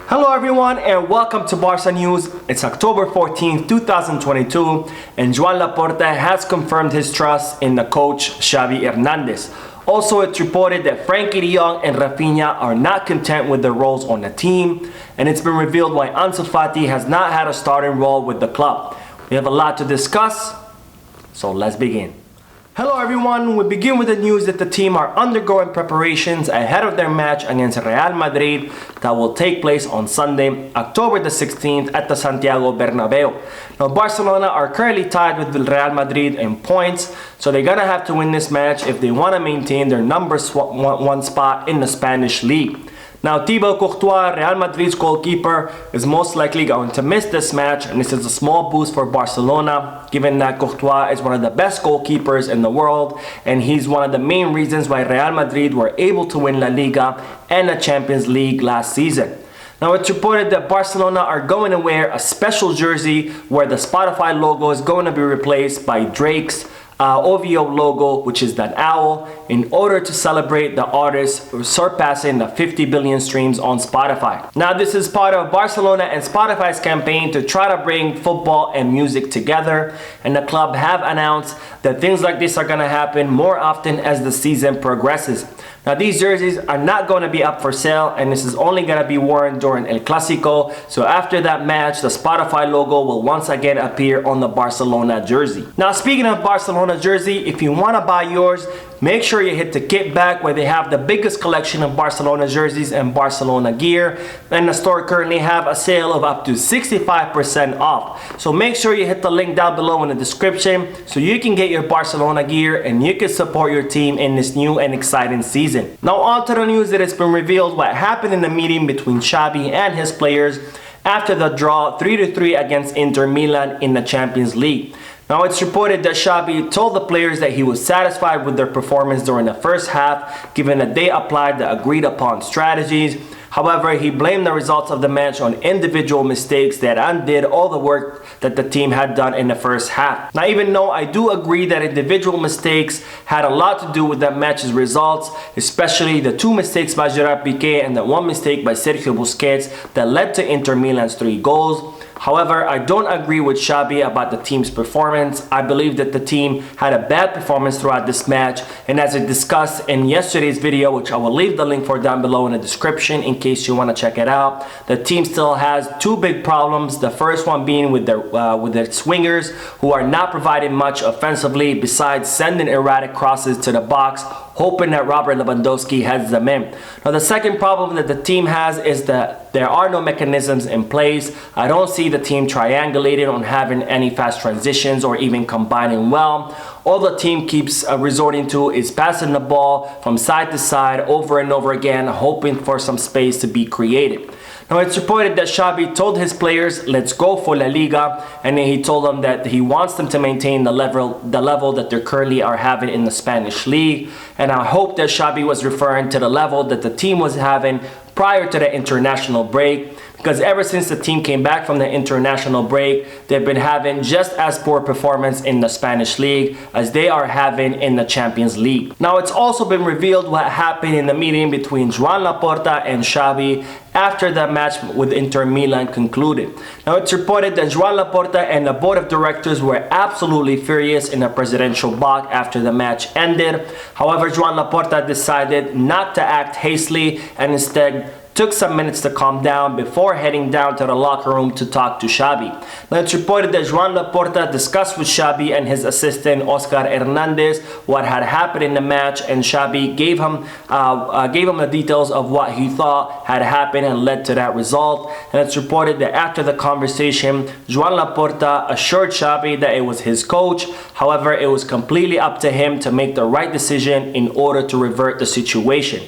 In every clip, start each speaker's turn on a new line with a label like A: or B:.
A: Hello everyone and welcome to Barca News. It's October 14th, 2022 and Joan Laporta has confirmed his trust in the coach Xavi Hernandez. Also, it's reported that Frankie de Jong and Rafinha are not content with their roles on the team, and it's been revealed why Ansu Fati has not had a starting role with the club. We have a lot to discuss, so let's begin. Hello everyone, we begin with the news that the team are undergoing preparations ahead of their match against Real Madrid that will take place on Sunday, October the 16th at the Santiago Bernabeu. Now Barcelona are currently tied with Real Madrid in points, so they're gonna have to win this match if they want to maintain their number one spot in the Spanish league. Now Thibaut Courtois, Real Madrid's goalkeeper, is most likely going to miss this match, and this is a small boost for Barcelona, given that Courtois is one of the best goalkeepers in the world, and he's one of the main reasons why Real Madrid were able to win La Liga and the Champions League last season. Now it's reported that Barcelona are going to wear a special jersey where the Spotify logo is going to be replaced by Drake's O.V.O Logo, which is that owl, in order to celebrate the artist surpassing the 50 billion streams on Spotify. Now this is part of Barcelona and Spotify's campaign to try to bring football and music together, and the club have announced that things like this are going to happen more often as the season progresses. Now these jerseys are not going to be up for sale, and this is only going to be worn during El Clasico, so after that match the Spotify logo will once again appear on the Barcelona jersey. Now speaking of Barcelona jersey, if you want to buy yours, make sure you hit the Kit Bag where they have the biggest collection of Barcelona jerseys and Barcelona gear, and the store currently have a sale of up to 65% off. So make sure you hit the link down below in the description so you can get your Barcelona gear and you can support your team in this new and exciting season. Now on to the news that it's been revealed what happened in the meeting between Xavi and his players after the draw 3-3 against Inter Milan in the Champions League. Now it's reported that Xavi told the players that he was satisfied with their performance during the first half, given that they applied the agreed upon strategies. However, he blamed the results of the match on individual mistakes that undid all the work that the team had done in the first half. Now even though I do agree that individual mistakes had a lot to do with that match's results, especially the two mistakes by Gerard Piqué and the one mistake by Sergio Busquets that led to Inter Milan's 3 goals. However, I don't agree with Xavi about the team's performance. I believe that the team had a bad performance throughout this match, and as I discussed in yesterday's video, which I will leave the link for down below in the description in case you want to check it out, the team still has 2 big problems. The first one being with their swingers, who are not providing much offensively besides sending erratic crosses to the box, hoping that Robert Lewandowski heads them in. Now the second problem that the team has is that there are no mechanisms in place. I don't see the team triangulating on having any fast transitions or even combining well. All the team keeps resorting to is passing the ball from side to side over and over again, hoping for some space to be created. Now it's reported that Xavi told his players, let's go for La Liga, and then he told them that he wants them to maintain the level that they currently are having in the Spanish league. And I hope that Xavi was referring to the level that the team was having prior to the international break, because ever since the team came back from the international break, they've been having just as poor performance in the Spanish league as they are having in the Champions League. Now it's also been revealed what happened in the meeting between Joan Laporta and Xavi after the match with Inter Milan concluded. Now it's reported that Joan Laporta and the board of directors were absolutely furious in the presidential box after the match ended. However, Joan Laporta decided not to act hastily and instead took some minutes to calm down before heading down to the locker room to talk to Xavi. Now it's reported that Joan Laporta discussed with Xavi and his assistant Oscar Hernandez what had happened in the match, and Xavi gave him the details of what he thought had happened and led to that result. And it's reported that after the conversation, Joan Laporta assured Xavi that it was his coach. However, it was completely up to him to make the right decision in order to revert the situation.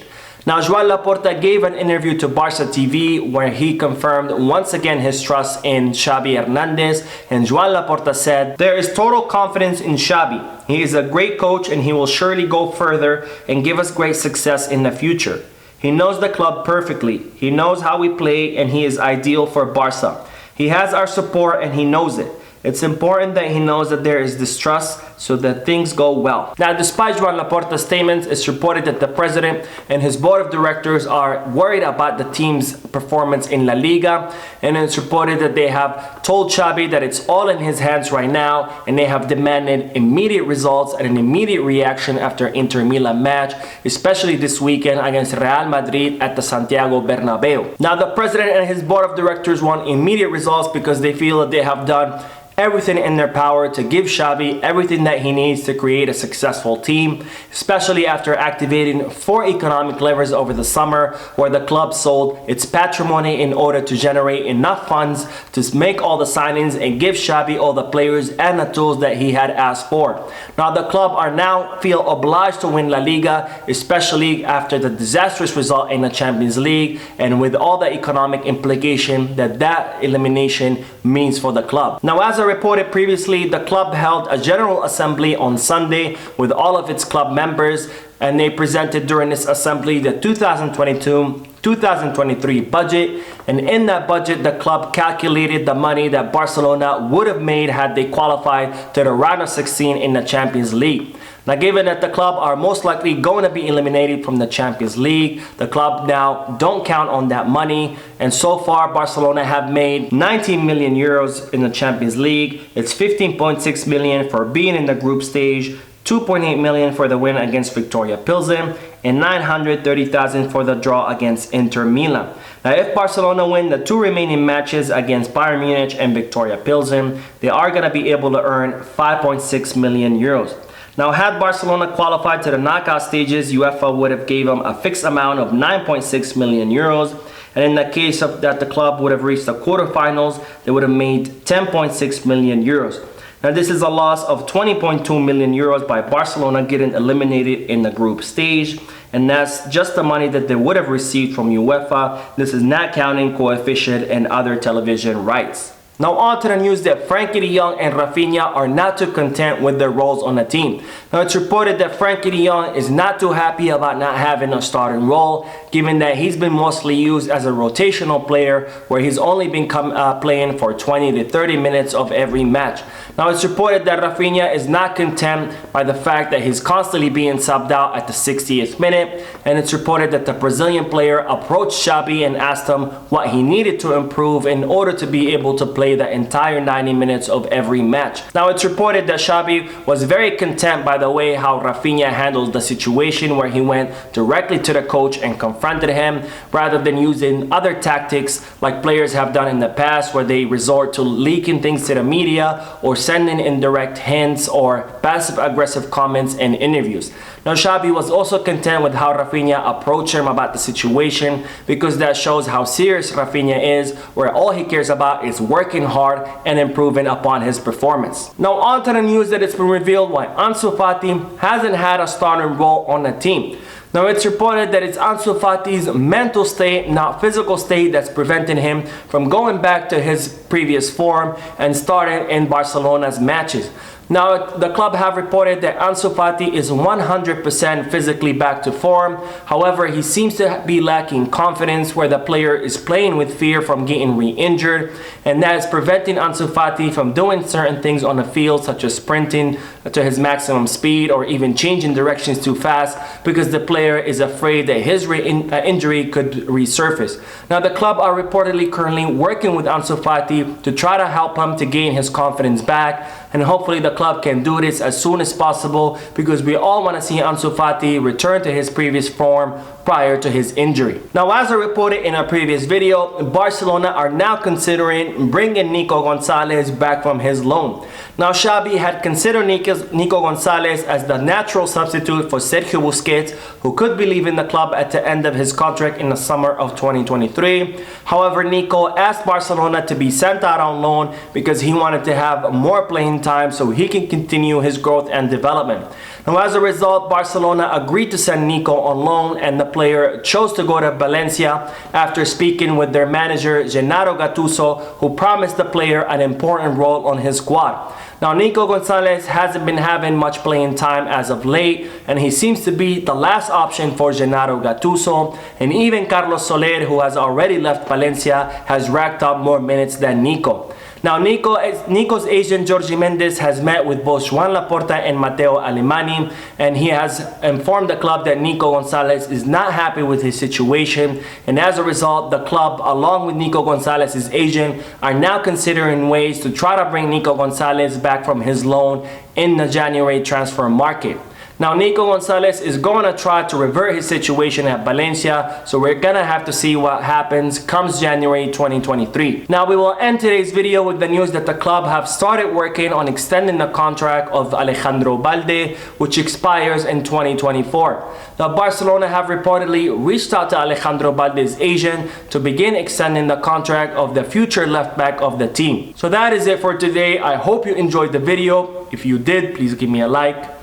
A: Now, Joan Laporta gave an interview to Barca TV where he confirmed once again his trust in Xavi Hernandez, and Joan Laporta said, "There is total confidence in Xavi. He is a great coach and he will surely go further and give us great success in the future. He knows the club perfectly. He knows how we play and he is ideal for Barca. He has our support and he knows it. It's important that he knows that there is distrust so that things go well. Now, despite Joan Laporta's statements, it's reported that the president and his board of directors are worried about the team's performance in La Liga, and it's reported that they have told Xavi that it's all in his hands right now, and they have demanded immediate results and an immediate reaction after Inter Milan match, especially this weekend against Real Madrid at the Santiago Bernabeu. Now, the president and his board of directors want immediate results because they feel that they have done everything in their power to give Xavi everything that he needs to create a successful team, especially after activating 4 economic levers over the summer where the club sold its patrimony in order to generate enough funds to make all the signings and give Xavi all the players and the tools that he had asked for. Now, the club are now feel obliged to win La Liga, especially after the disastrous result in the Champions League and with all the economic implication that elimination means for the club. Now, as I reported previously, the club held a general assembly on Sunday with all of its club members, and they presented during this assembly the 2022-2023 budget, and in that budget the club calculated the money that Barcelona would have made had they qualified to the round of 16 in the Champions League. Now, given that the club are most likely going to be eliminated from the Champions League, the club now don't count on that money. And so far, Barcelona have made 19 million euros in the Champions League. It's 15.6 million for being in the group stage, 2.8 million for the win against Victoria Pilsen, and 930,000 for the draw against Inter Milan. Now, if Barcelona win the 2 remaining matches against Bayern Munich and Victoria Pilsen, they are going to be able to earn 5.6 million euros. Now, had Barcelona qualified to the knockout stages, UEFA would have gave them a fixed amount of 9.6 million euros. And in the case of that the club would have reached the quarterfinals, they would have made 10.6 million euros. Now, this is a loss of 20.2 million euros by Barcelona getting eliminated in the group stage. And that's just the money that they would have received from UEFA. This is not counting coefficient and other television rights. Now, on to the news that Frankie de Jong and Rafinha are not too content with their roles on the team. Now, it's reported that Frankie de Jong is not too happy about not having a starting role, given that he's been mostly used as a rotational player where he's only been playing for 20 to 30 minutes of every match. Now, it's reported that Rafinha is not content by the fact that he's constantly being subbed out at the 60th minute, and it's reported that the Brazilian player approached Xavi and asked him what he needed to improve in order to be able to play the entire 90 minutes of every match. Now, it's reported that Xavi was very content by the way how Rafinha handled the situation where he went directly to the coach and confronted him rather than using other tactics like players have done in the past where they resort to leaking things to the media or sending indirect hints or passive-aggressive comments in interviews. Now, Xavi was also content with how Rafinha approached him about the situation because that shows how serious Rafinha is, where all he cares about is working hard and improving upon his performance. Now, on to the news that it's been revealed why Ansu Fati hasn't had a starting role on the team. Now, it's reported that it's Ansu Fati's mental state, not physical state, that's preventing him from going back to his previous form and starting in Barcelona's matches. Now, the club have reported that Ansu Fati is 100% physically back to form. However, he seems to be lacking confidence where the player is playing with fear from getting re-injured, and that is preventing Ansu Fati from doing certain things on the field such as sprinting to his maximum speed or even changing directions too fast because the player is afraid that his injury could resurface. Now, the club are reportedly currently working with Ansu Fati to try to help him to gain his confidence back, and hopefully the club can do this as soon as possible because we all want to see Ansu Fati return to his previous form prior to his injury. Now, as I reported in a previous video, Barcelona are now considering bringing Nico Gonzalez back from his loan. Now, Xavi had considered Nico Gonzalez as the natural substitute for Sergio Busquets, who could be leaving the club at the end of his contract in the summer of 2023. However, Nico asked Barcelona to be sent out on loan because he wanted to have more playing time so he can continue his growth and development. Now, as a result, Barcelona agreed to send Nico on loan, and the player chose to go to Valencia after speaking with their manager Gennaro Gattuso, who promised the player an important role on his squad. Now, Nico Gonzalez hasn't been having much playing time as of late, and he seems to be the last option for Gennaro Gattuso, and even Carlos Soler, who has already left Valencia, has racked up more minutes than Nico. Now, Nico's agent Jorge Mendes has met with both Joan Laporta and Matteo Alemany, and he has informed the club that Nico Gonzalez is not happy with his situation, and as a result, the club, along with Nico Gonzalez's agent, are now considering ways to try to bring Nico Gonzalez back from his loan in the January transfer market. Now, Nico Gonzalez is going to try to revert his situation at Valencia, so we're going to have to see what happens comes January 2023. Now, we will end today's video with the news that the club have started working on extending the contract of Alejandro Balde, which expires in 2024. Now, Barcelona have reportedly reached out to Alejandro Balde's agent to begin extending the contract of the future left back of the team. So that is it for today. I hope you enjoyed the video. If you did, please give me a like.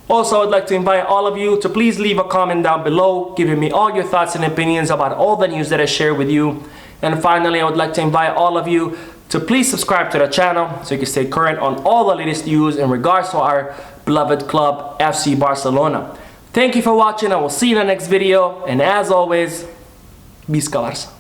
A: Also, I'd like to invite all of you to please leave a comment down below, giving me all your thoughts and opinions about all the news that I share with you. And finally, I would like to invite all of you to please subscribe to the channel so you can stay current on all the latest news in regards to our beloved club, FC Barcelona. Thank you for watching. I will see you in the next video. And as always, Visca Barça.